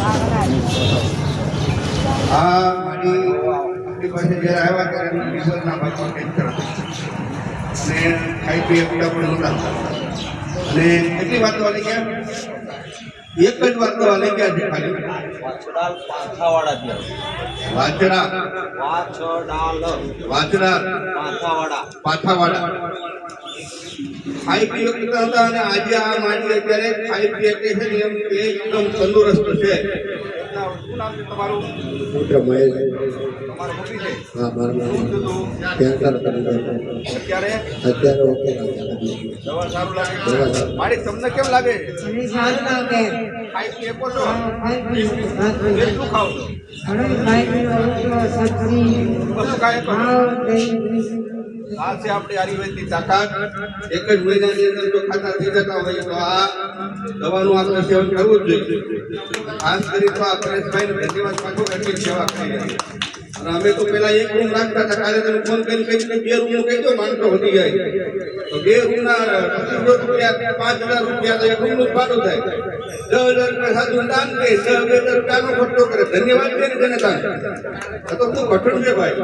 આપણી પાસે જ્યારે આવ્યા ત્યારે લિવરના ભાગમાં કેન્સર હતું અને ખાઈ પી એકતા પણ નહોતા અને કેટલી વાત વાળી ગયા એક જ વાત વાળી ગયા છે ખાલી પાથાવાડા ખાઈ પી એકતા હતા અને આજે આ માટી અત્યારે ખાઈ પી એક છે ને એમ એકદમ તંદુરસ્ત છે. તમારું તમને કેમ લાગે? કેટલું ખાવ છો? આ છે આપણી આયુર્વેદની તાકાત. એક જ મહિનાની અંદર જો ખાતા થઈ જતા હોય તો આ દવાનું આપણે સેવન કરવું જ જોઈએ. ખાસ કરી તો આ પરેશભાઈ ધન્યવાદ પાછો એટલી સેવા કરી અને અમે તો પેલા એક રૂમ રાખતા હતા. કાલે તમે ફોન કરીને કહી બે રૂમ કહી દો માણસો વધી જાય તો બે રૂમના ₹5,000 તો એક રૂમનું જ ભાડું થાય. 10,000 રૂપિયા સાધુ દાન કરે, 10,000 રૂપિયાનો ખર્ચો કરે. ધન્યવાદ છે ને તેને દાન તો ખૂબ કઠણ છે ભાઈ.